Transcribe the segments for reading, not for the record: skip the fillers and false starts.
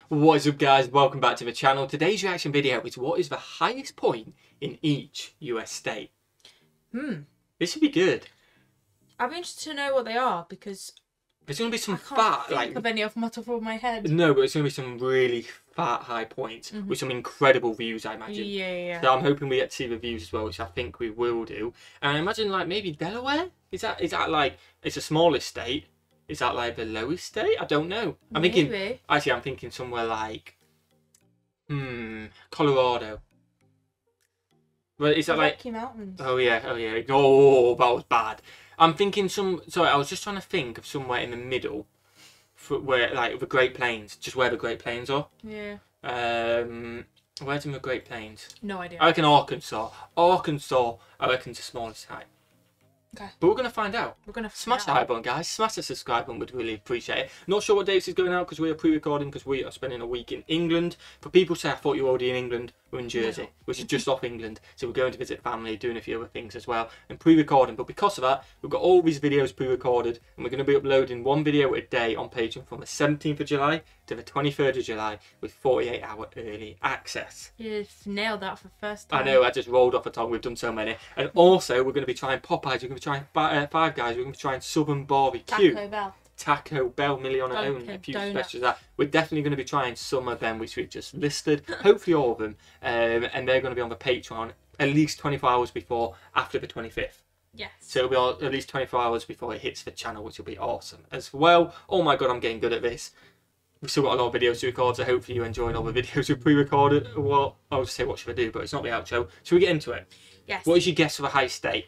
What is up, guys? Welcome back to the channel. Today's reaction video is what is the highest point in each US state. This should be good. I'd be interested to know what they are because There's going to be some I can't fat, think of any off the top of my head. No, but it's going to be some really fat high points with some incredible views, I imagine. Yeah. So I'm hoping we get to see the views as well, which I think we will do. And I imagine like maybe Delaware? Is that like, it's the smallest state? Is that like the lowest state? I don't know. I'm thinking somewhere like, Colorado. Well, is that like Rocky Mountains? Oh yeah. Oh, that was bad. I'm thinking sorry, I was just trying to think of somewhere in the middle, for where like the Great Plains, just where the Great Plains are. Yeah. Where's in the Great Plains? No idea. I reckon Arkansas. Arkansas, I reckon, is the smallest state. Okay. But we're going to find out. We're going to Smash the like button, guys. Smash the subscribe button. We'd really appreciate it. Not sure what dates is going out because we are pre-recording because we are spending a week in England. For people say, I thought you were already in England. We're in Jersey, which is just off England. So we're going to visit family, doing a few other things as well, and pre-recording. But because of that, we've got all these videos pre-recorded, and we're going to be uploading one video a day on Patreon from the 17th of July to the 23rd of July with 48-hour early access. You've nailed that for the first time. I know, I just rolled off the tongue. We've done so many. And also, we're going to be trying Popeyes. We're going to be trying Five Guys. We're going to be trying Southern Barbecue. Taco Bell, Million on Own, a few specials that. We're definitely going to be trying some of them which we've just listed. Hopefully all of them. And they're going to be on the Patreon at least 24 hours after the 25th. Yes. So it'll be at least 24 hours before it hits the channel, which will be awesome as well. Oh my god, I'm getting good at this. We've still got a lot of videos to record, so hopefully you're enjoying all the videos we've pre-recorded. Well, I'll just say what should I do, but it's not the outro. Should we get into it? Yes. What is your guess for the high state?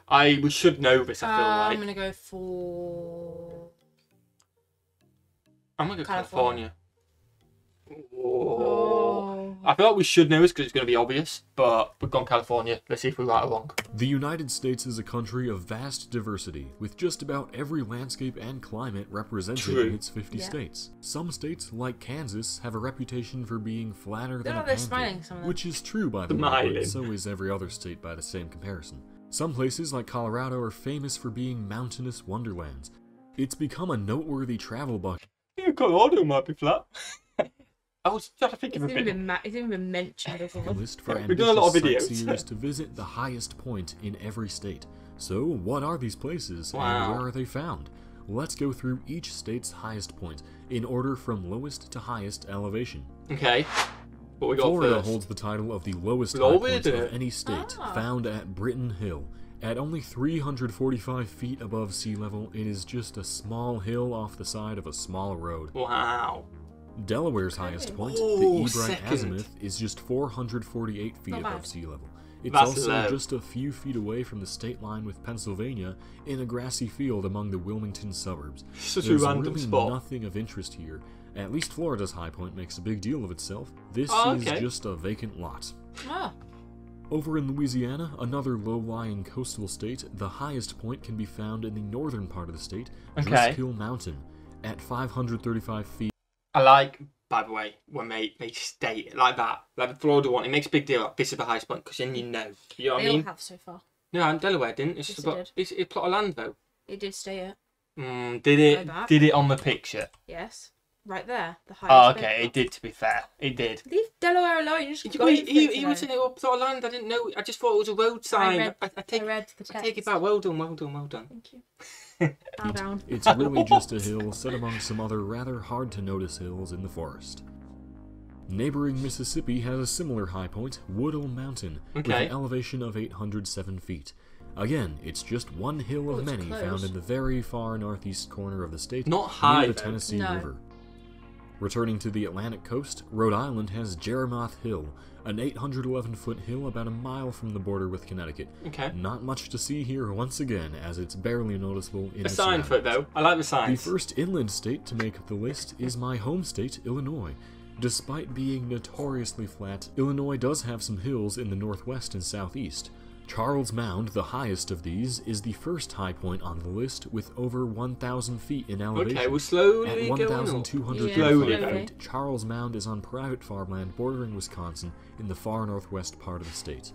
We should know this, I feel like. I'm going to go for... I'm going to go California. Oh. I feel like we should know this because it's going to be obvious, but we've gone California. Let's see if we're right or wrong. The United States is a country of vast diversity, with just about every landscape and climate represented in its 50 states. Some states, like Kansas, have a reputation for being flatter than a pancake, which is true by the way, but so is every other state by the same comparison. Some places, like Colorado, are famous for being mountainous wonderlands. It's become a noteworthy travel bucket. Yeah, Colorado might be flat. I was trying to think of a bit. It's even been mentioned before. List for ambitious sightseers to visit the highest point in every state. So, what are these places and where are they found? Let's go through each state's highest point in order from lowest to highest elevation. Okay. What we got Florida first? holds the title of the lowest high point of any state, found at Britton Hill. At only 345 feet above sea level, it is just a small hill off the side of a small road. Wow. Delaware's highest point, the Ebright Azimuth, is just 448 feet above sea level. It's also just a few feet away from the state line with Pennsylvania in a grassy field among the Wilmington suburbs. Such There's a random really spot. Nothing of interest here. At least Florida's high point makes a big deal of itself. This is just a vacant lot. Over in Louisiana, another low-lying coastal state, the highest point can be found in the northern part of the state, Driscoll Mountain, at 535 feet. I like, by the way, when they state it like that, like the Florida one, it makes a big deal. Like, this is the highest point because then you know. You know what I mean? They all have so far. No, and Delaware didn't. It's yes, it's a plot of land though. It did state it. Did it? Did it on the picture? Yes. Right there, the highest. Oh, okay, it did, to be fair. It did. Leave Delaware alone, you just go he was in it up plot of land, I didn't know. I just thought it was a road sign. I take it back. Well done. Thank you. Bow down. It's really just a hill set among some other rather hard-to-notice hills in the forest. Neighboring Mississippi has a similar high point, Woodall Mountain, with an elevation of 807 feet. Again, it's just one hill of many found in the very far northeast corner of the state, not high, near the Tennessee River. Returning to the Atlantic coast, Rhode Island has Jeremoth Hill, an 811-foot hill about a mile from the border with Connecticut. Not much to see here once again, as it's barely noticeable in the sign for it though. I like the signs. The first inland state to make the list is my home state, Illinois. Despite being notoriously flat, Illinois does have some hills in the northwest and southeast. Charles Mound, the highest of these, is the first high point on the list with over 1,000 feet in elevation. Okay, we're slowly At going 1,235 feet, Charles Mound is on private farmland bordering Wisconsin in the far northwest part of the state.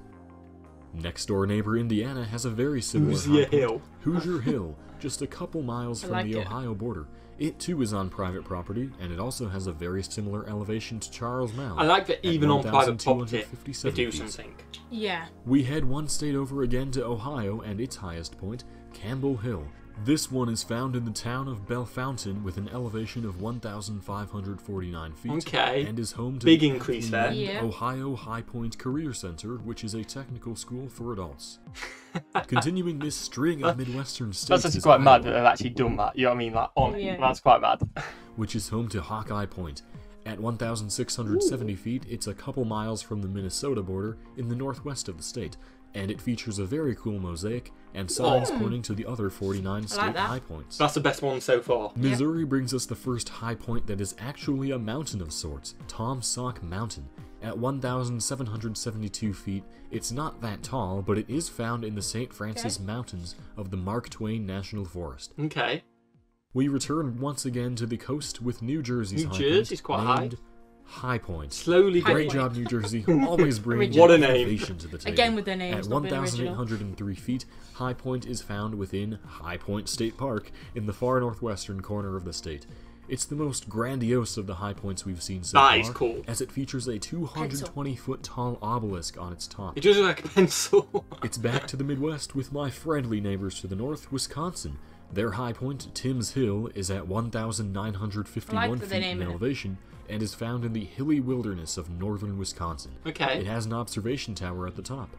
Next door neighbor Indiana has a very similar high point, Hoosier Hill, just a couple miles from the Ohio border. It too is on private property, and it also has a very similar elevation to Charles Mound. I like that even on private property, they 1,257 do feet. something. Yeah. We head one state over again to Ohio and its highest point, Campbell Hill. This one is found in the town of Bellefontaine with an elevation of 1,549 feet Okay. and is home to Big the increase aptly there. named Yeah. Ohio High Point Career Center, which is a technical school for adults. Continuing this string of Midwestern states That's actually is quite mad Iowa, that they've actually done that. You know what I mean? Like, on Yeah. that's quite mad. which is home to Hawkeye Point. At 1,670 feet, it's a couple miles from the Minnesota border in the northwest of the state, and it features a very cool mosaic and signs pointing to the other 49 state that. high points. That's the best one so far. Missouri brings us the first high point that is actually a mountain of sorts, Tom Sauk Mountain. At 1,772 feet, it's not that tall, but it is found in the St. Francis Mountains of the Mark Twain National Forest. Okay. We return once again to the coast with New Jersey's New high Jersey's point, quite named High Point. Slowly Great getting. job, New Jersey. Always bringing What a name. innovation to the table. Again with their names, At not being original. 1,803 feet, High Point is found within High Point State Park in the far northwestern corner of the state. It's the most grandiose of the high points we've seen so far, That is cool. as it features a 220-foot tall obelisk on its top. It does look like a pencil. It's back to the Midwest with my friendly neighbors to the north, Wisconsin. Their high point, Timms Hill, is at 1,951 I like that they feet in name it. elevation and is found in the hilly wilderness of northern Wisconsin. Okay. It has an observation tower at the top.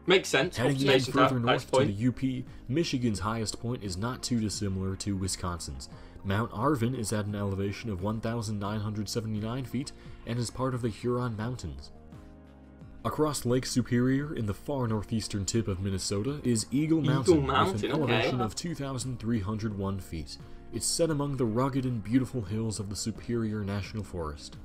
Makes sense. Heading even Observation tower, further nice north to point. the UP, Michigan's highest point is not too dissimilar to Wisconsin's. Mount Arvin is at an elevation of 1,979 feet and is part of the Huron Mountains. Across Lake Superior, in the far northeastern tip of Minnesota, is Eagle Mountain, with Mountain, an okay. elevation of 2,301 feet. It's set among the rugged and beautiful hills of the Superior National Forest.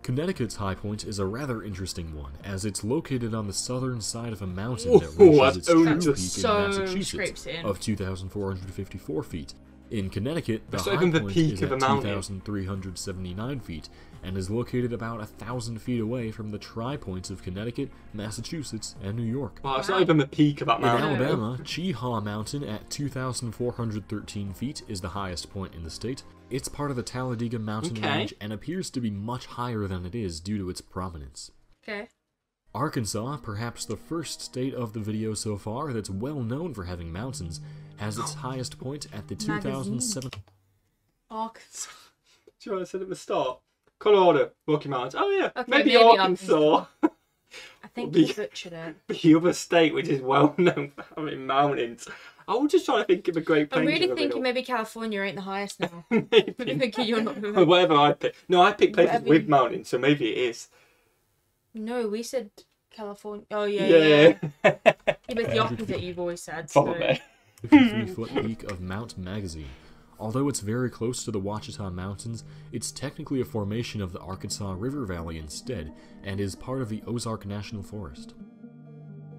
Connecticut's high point is a rather interesting one, as it's located on the southern side of a mountain that Ooh, reaches that's its true only peak so in Massachusetts scrapes it in. of 2,454 feet. In Connecticut, the That's high not even the point peak is of at a mountain. 2,379 feet and is located about 1,000 feet away from the tri-points of Connecticut, Massachusetts, and New York. Well, it's not even the peak of that In mountain. Alabama, Cheaha Mountain at 2,413 feet is the highest point in the state. It's part of the Talladega Mountain Okay. Range and appears to be much higher than it is due to its prominence. Okay. Arkansas, perhaps the first state of the video so far that's well known for having mountains, has its highest point at the 2007. Arkansas. Do you know what I said at the start? Colorado, Rocky Mountains. Oh yeah, Okay, maybe maybe Arkansas. I think The- you butchered it. The other state which is well known for having mountains. I was just trying to think of a great I'm plains really in the middle. thinking maybe California ain't the highest now. Maybe. I'm thinking you're not. Or whatever I pick. No, I picked places Whatever with you- mountains, so maybe it is. No, we said California. Oh yeah, yeah. Yeah. Yeah, but it's the opposite you've always said. So. Probably. 53-foot peak of Mount Magazine. Although it's very close to the Ouachita Mountains, it's technically a formation of the Arkansas River Valley instead, and is part of the Ozark National Forest.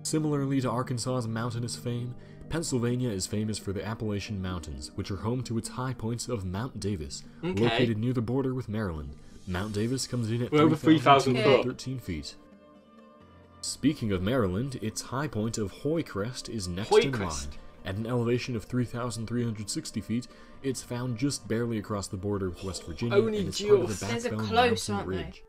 Similarly to Arkansas's mountainous fame, Pennsylvania is famous for the Appalachian Mountains, which are home to its high points of Mount Davis, Okay. located near the border with Maryland. Mount Davis comes in at We're over 3,000 foot. 3,213 feet. Speaking of Maryland, its high point of Hoy Crest is next Hoy in Crest. line. At an elevation of 3,360 feet, it's found just barely across the border with West Virginia Only and is part of just. the Those are Backbone close, Mountain aren't they? Ridge.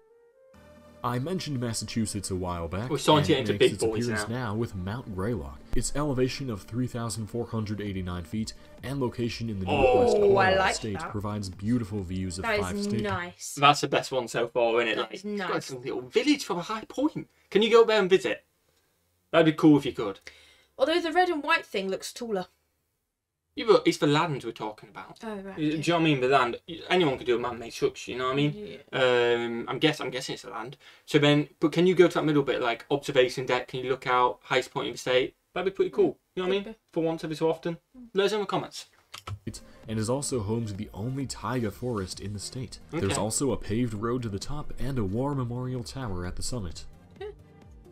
I mentioned Massachusetts a while back, We're starting and to get it into makes big its boys appearance now with Mount Greylock. Its elevation of 3,489 feet and location in the northwest corner I of the like state that. provides beautiful views of That 5 is states. nice. That's the best one so far, isn't it? That Like, is it's got nice. some little village from a high point. Can you go up there and visit? That'd be cool if you could. Although the red and white thing looks taller. Yeah, but it's the land we're talking about. Oh right. Do you know what I mean? The land. Anyone can do a man-made structure. You know what I mean? Yeah. I'm guessing it's the land. So then, but can you go to that middle bit, like observation deck? Can you look out, highest point of the state? That'd be pretty cool. You know what I mean? Could be. For once every so often. Let us know in the comments. And is also home to the only taiga forest in the state. There's Okay. also a paved road to the top and a war memorial tower at the summit.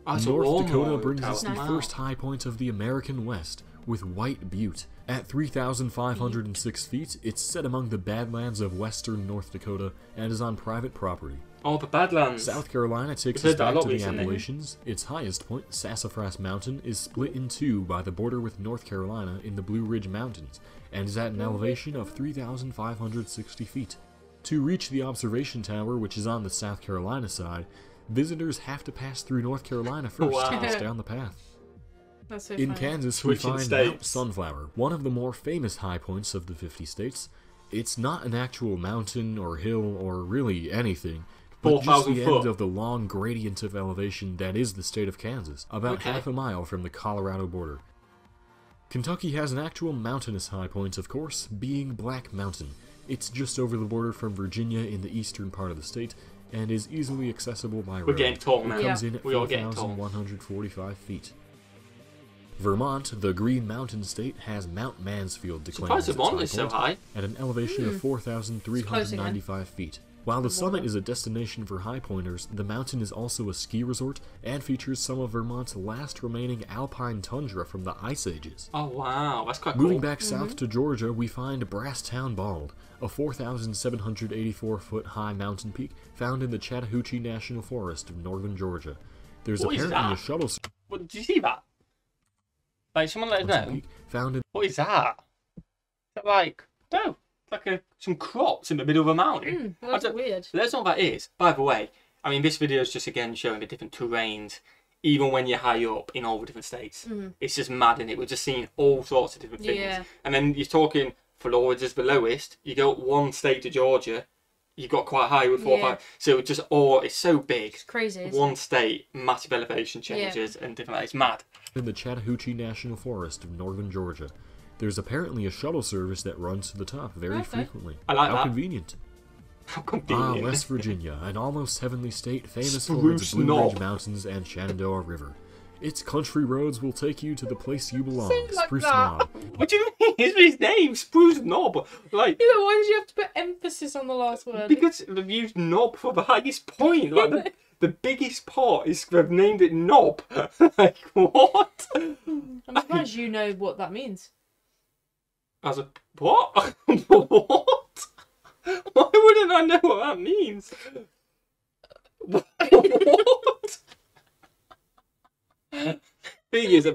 Oh, it's a North war Dakota memorial brings tower. us the Nice. first high point of the American West, with White Butte. At 3,506 feet, it's set among the Badlands of western North Dakota and is on private property. Oh, the Badlands. South Carolina takes We've us heard that a back lot to the recently. Appalachians. Its highest point, Sassafras Mountain, is split in two by the border with North Carolina in the Blue Ridge Mountains, and is at an elevation of 3,560 feet. To reach the observation tower, which is on the South Carolina side, visitors have to pass through North Carolina first Wow. to pass down the path. That's so In funny. Kansas, we Switching find Mount states. Sunflower, one of the more famous high points of the 50 states. It's not an actual mountain or hill or really anything, but just 4,000 the foot. end of the long gradient of elevation that is the state of Kansas, about Okay. half a mile from the Colorado border. Kentucky has an actual mountainous high point, of course, being Black Mountain. It's just over the border from Virginia in the eastern part of the state, and is easily accessible by road. We're getting tall It now. comes Yeah. in at We are getting tall. 4,145 feet. Vermont, the Green Mountain State, has Mount Mansfield declared Surprised as its Vermont high is so point high. at an elevation of It's 4,395 feet. While the summit is a destination for high pointers, the mountain is also a ski resort and features some of Vermont's last remaining alpine tundra from the Ice Ages. Oh, wow. That's quite Moving cool. back south to Georgia, we find Brasstown Bald, a 4,784-foot high mountain peak found in the Chattahoochee National Forest of northern Georgia. There's What is apparently a that? shuttle What, did you see that? Like, someone let us know. peak found in What is that? Is that like, no, it's like some crops in the middle of a mountain. Well, that's I don't- weird. That's not what that is. By the way, I mean, this video is just again showing the different terrains, even when you're high up in all the different states. It's just mad, and we're just seeing all sorts of different things. Yeah. And then you're talking Florida's the lowest. You go up one state to Georgia, you got quite high with 4 or Yeah. 5. So it just all it's so big. It's crazy. Isn't One it? state, massive elevation changes and different. It's mad. the Chattahoochee National Forest of northern Georgia. There's apparently a shuttle service that runs to the top very Okay. frequently. I like How that. convenient. How Ah, convenient. West Virginia, an almost heavenly state famous for Spruce its Blue Knob. Ridge Mountains and Shenandoah River. Its country roads will take you to the place you belong, Say it like Spruce that. Knob. What do you mean? It's his name, Spruce Knob. Like, Yeah, but why did you have to put emphasis on the last word? because they've used knob for the highest point. Like, the biggest part is they've named it knob. Like, what? I'm surprised you know what that means. As a what? What? Why wouldn't I know what that means? What? Thing is,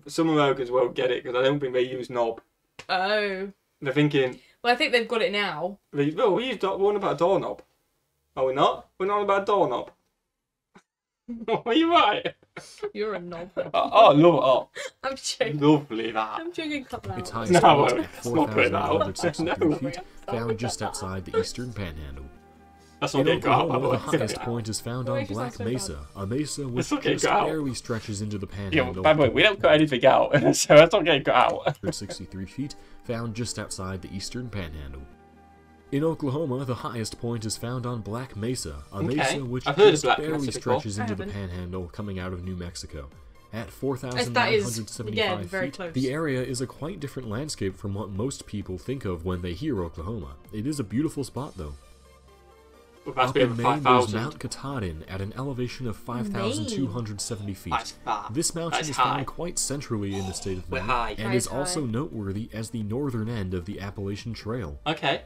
some Americans won't get it because I don't think they use knob. Oh. They're thinking, Well, I think they've got it now. we use we're on about a doorknob. Are we not? We're not on about a doorknob. Are you right? You're a knob. Oh, love I'm joking. it. Lovely that. I'm joking. Cut that Its out. highest No, point, it's not putting that out. 4,163 No. feet, found just outside the eastern panhandle. That's not In getting cut out, by Oklahoma, the the way. highest point is found Why on is it Black so Mesa, a mesa which It's not getting just cut out. barely stretches into the Yeah, panhandle. by the way, we don't cut anything out, so that's not getting cut out. 163 feet, found just outside the eastern panhandle. In Oklahoma, the highest point is found on Black Mesa, a Okay. mesa which I've heard of just Black barely Mesa before. stretches I into the haven't. panhandle coming out of New Mexico. At That is, 4,975 yeah, very feet, close. the area is a quite different landscape from what most people think of when they hear Oklahoma. It is a beautiful spot, though. Well, that's Up been in Maine, there's 5,000. Mount Katahdin at an elevation of 5,270 feet. That's far. This mountain That's is high. found quite centrally in the state of We're Maine, high. and That is is also high. noteworthy as the northern end of the Appalachian Trail. Okay.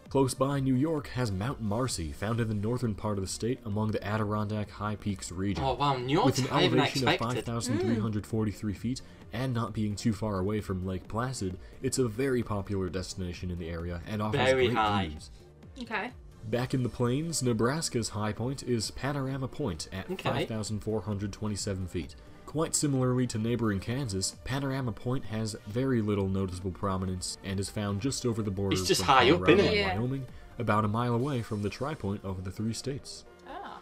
Close by, New York has Mount Marcy, found in the northern part of the state among the Adirondack High Peaks region. Oh wow, New With York's an higher than I elevation of expected. 5,343 feet and not being too far away from Lake Placid, it's a very popular destination in the area and offers Very great high. views. Okay. Back in the plains, Nebraska's high point is Panorama Point at Okay. 5,427 feet. Quite similarly to neighboring Kansas, Panorama Point has very little noticeable prominence and is found just over the border It's just from high up, Colorado innit? and Yeah. Wyoming, about a mile away from the tri-point of the three states. Ah.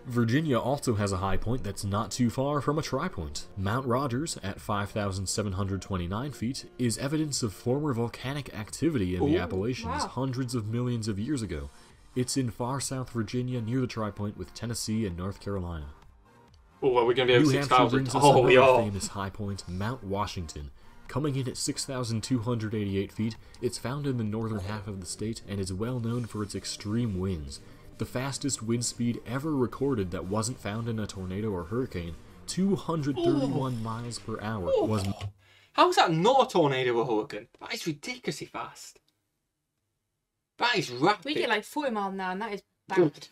Virginia also has a high point that's not too far from a tri-point. Mount Rogers, at 5,729 feet, is evidence of former volcanic activity in the Ooh, Appalachians wow. hundreds of millions of years ago. It's in far south Virginia near the tri-point with Tennessee and North Carolina. Oh, well, we're going to be over New Hampshire 6,000. brings us Oh, we another are. famous high point, Mount Washington. Coming in at 6,288 feet, it's found in the northern half of the state and is well known for its extreme winds. The fastest wind speed ever recorded that wasn't found in a tornado or hurricane, 231 miles per hour, was... How is that not a tornado or hurricane? That is ridiculously fast. That is rapid. We get like 40 miles an hour, and that is bad.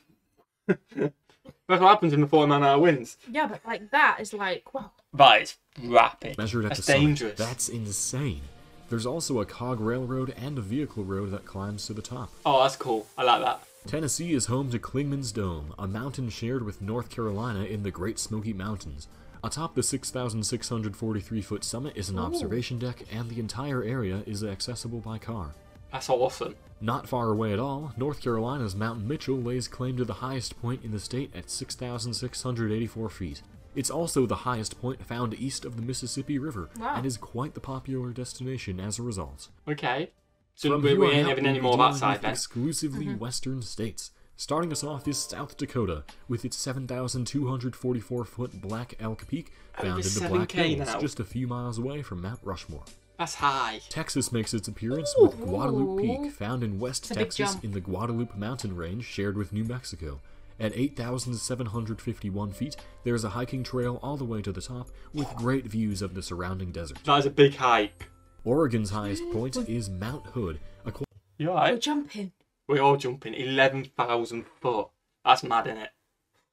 That's what happens in the 40 mile an hour winds. Yeah, but like that is like, wow. That is rapid. Measured at That's the dangerous. summit. That's insane. There's also a cog railroad and a vehicle road that climbs to the top. Oh, that's cool. I like that. Tennessee is home to Clingman's Dome, a mountain shared with North Carolina in the Great Smoky Mountains. Atop the 6,643-foot summit is an observation deck, and the entire area is accessible by car. That's awesome. Not far away at all, North Carolina's Mount Mitchell lays claim to the highest point in the state at 6,684 feet. It's also the highest point found east of the Mississippi River, and is quite the popular destination as a result. Okay. So From we here on ain't out, having we'll any be more of that dealing side with then. exclusively western states. Starting us off is South Dakota, with its 7,244-foot Black Elk Peak, found in the Black 7K Hills, now. just a few miles away from Mount Rushmore. That's high. Texas makes its appearance with Guadalupe Ooh. Peak, found in West It's a big Texas jump. in the Guadalupe Mountain Range, shared with New Mexico. At 8,751 feet, there is a hiking trail all the way to the top, with great views of the surrounding desert. That is a big hike. Oregon's highest point is Mount Hood, You We're alright? jumping. We're all jumping 11,000 foot. That's mad, innit?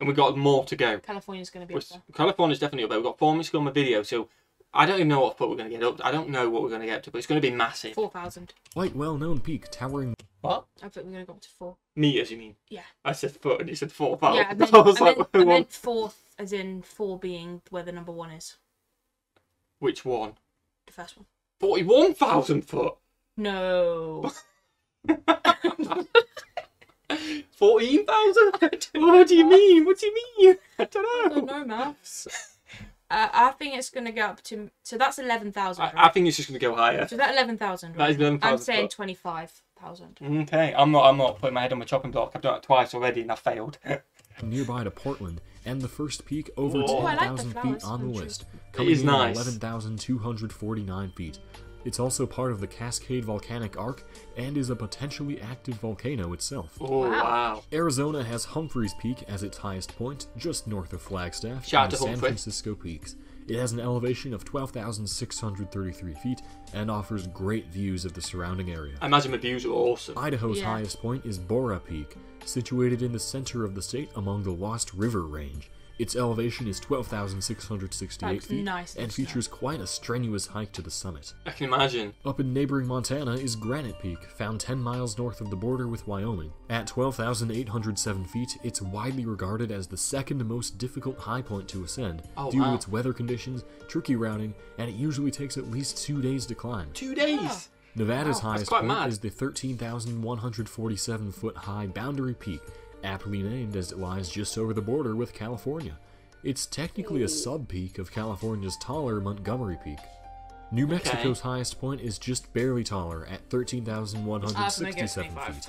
And we've got more to go. California's going to be up there. California's definitely up there. We've got 4 minutes to go on the video, so I don't even know what foot we're going to get up to. I don't know what we're going to get up to, but it's going to be massive. 4,000. quite well-known peak towering What? I think we're going to go up to 4. Meters, you mean? Yeah. I said foot and you said 4,000. Yeah, I meant, I was I like, meant, who I won? meant 4th, as in 4 being where the number 1 is. Which one? The first one. 41,000 foot. No. 14,000? What do you mean? What do you mean? I I don't don't know. know maths. I think it's going to go up to... So that's 11,000, right? I think it's just going to go higher. So that 11,000, That right? is 11,000 I'm saying foot. 25,000. Okay, I'm not putting my head on the chopping block. I've done it twice already and I failed. nearby to Portland, and the first peak over Oh, I like the 10,000 flowers feet on the on trees. list, It coming is in nice. at 11,249 feet. It's also part of the Cascade Volcanic Arc and is a potentially active volcano itself. Oh, wow. Arizona has Humphreys Peak as its highest point, just north of Flagstaff, Shout out and the to San Humphrey. Francisco Peaks. It has an elevation of 12,633 feet and offers great views of the surrounding area. I imagine the views are awesome. Idaho's Yeah. highest point is Bora Peak, situated in the center of the state among the Lost River Range. Its elevation is 12,668 That's feet nice and to know. features quite a strenuous hike to the summit. I can imagine. Up in neighboring Montana is Granite Peak, found 10 miles north of the border with Wyoming. At 12,807 feet, it's widely regarded as the second most difficult high point to ascend, Oh, due wow. to its weather conditions, tricky routing, and it usually takes at least 2 days to climb. 2 days. Nevada's Wow, that's highest quite point mad. is the 13,147 foot high Boundary Peak, aptly named as it lies just over the border with California. It's technically a sub-peak of California's taller Montgomery Peak. New Mexico's highest point is just barely taller at 13,167 feet.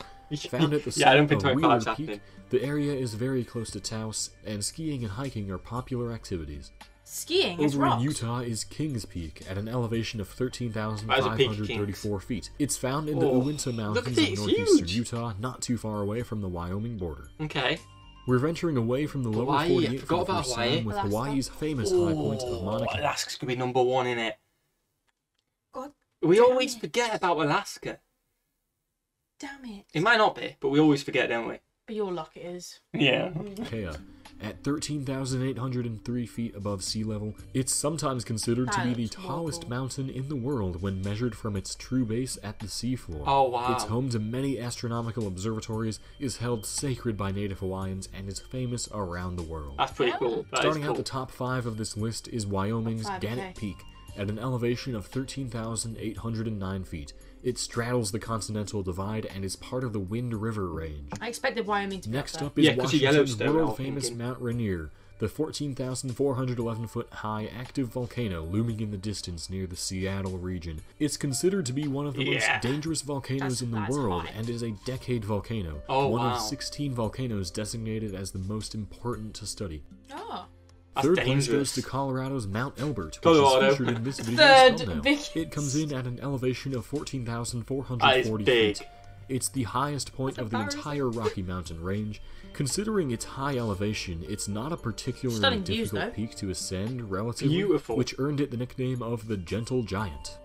Found at the Yeah, I don't summit think of Wheeler 25's Peak, happening. the area is very close to Taos, and skiing and hiking are popular activities. Skiing is Over in rocks. Utah is Kings Peak at an elevation of That is a peak, 13,534 feet. It's found in the Oh, Uinta look Mountains at of it, it's northeastern huge. Utah, not too far away from the Wyoming border. Okay. We're venturing away from the lower Hawaii, I 48 for forgot the about first Hawaii. time with Alaska. Hawaii's famous high point of Oh, Mauna Kea. Alaska's going to be number one, innit? God We damn always it. forget about Alaska. damn it. It might not be, but we always forget, don't we? But your luck it is. Yeah. Kea. At 13,803 feet above sea level, it's sometimes considered to be the That's tallest cool. mountain in the world when measured from its true base at the seafloor. Oh, wow. It's home to many astronomical observatories, is held sacred by native Hawaiians, and is famous around the world. That's pretty cool. That is Starting cool. out the top 5 of this list is Wyoming's Top five, Gannett okay. Peak, at an elevation of 13,809 feet. It straddles the Continental Divide and is part of the Wind River Range. I expected Wyoming to be Next up up there. is Yeah, 'cause of Washington's Yellowstone, I was world-famous thinking. Mount Rainier, the 14,411-foot high active volcano looming in the distance near the Seattle region. It's considered to be one of the Yeah. most dangerous volcanoes in the That's world high. and is a decade volcano, Oh, one wow. of 16 volcanoes designated as the most important to study. Oh. That's Third place dangerous. goes to Colorado's Mount Elbert, which Colorado. is featured in this video's Third thumbnail. biggest. It comes in at an elevation of That is 14,440 big. feet. It's the highest point of the entire Rocky Mountain range. Considering its high elevation, it's not a particularly difficult peak to ascend relatively, which earned it the nickname of the Gentle Giant.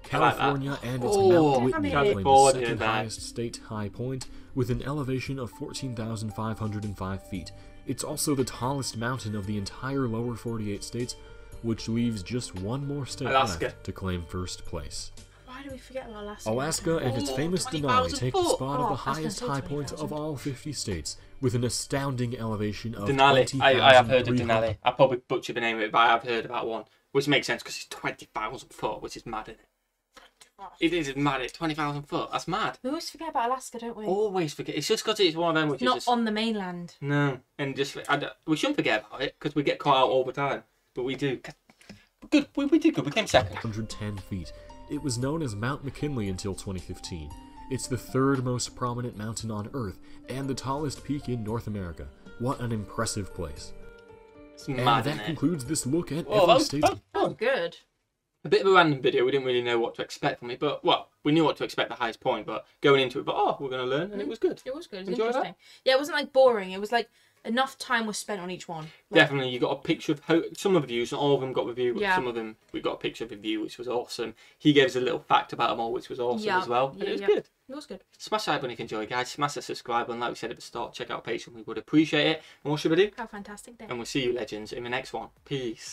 California and its Mount Whitney claim the second highest state high point, with an elevation of 14,505 feet. It's also the tallest mountain of the entire lower 48 states, which leaves just one more state left to claim first place. Why do we forget Alaska? Alaska and its famous Denali take the spot of the highest high point of all 50 states, with an astounding elevation of Denali. I have heard of Denali. I probably butchered the name of it, but I have heard of that one. Which makes sense because it's 20,000 foot, which is mad, isn't it? It is mad. It's 20,000 foot. That's mad. We always forget about Alaska, don't we? Always forget. It's just because it's one of them which not is just... on the mainland. No, and just we shouldn't forget about it because we get caught out all the time, but we do. Good. We did good. We came second. 110 feet. It was known as Mount McKinley until 2015. It's the third most prominent mountain on Earth and the tallest peak in North America. What an impressive place! It's mad, and that concludes this look at every state. Oh, good. A bit of a random video. We didn't really know what to expect from it, but well, we knew what to expect the highest point, but going into it, we're going to learn, and it was good. It was good. It was Enjoy interesting. that? Yeah, it wasn't like boring. It was like enough time was spent on each one. Like, definitely, you got a picture of some of the views. Not all of them got review, but some of them we got a picture of the view, which was awesome. He gave us a little fact about them all, which was awesome as well, and it was good. It was good. Smash that like button if you enjoyed, guys. Smash the subscribe button, like we said at the start. Check out Patreon, we would appreciate it. And what should we do? Have a fantastic day. And we'll see you, legends, in the next one. Peace.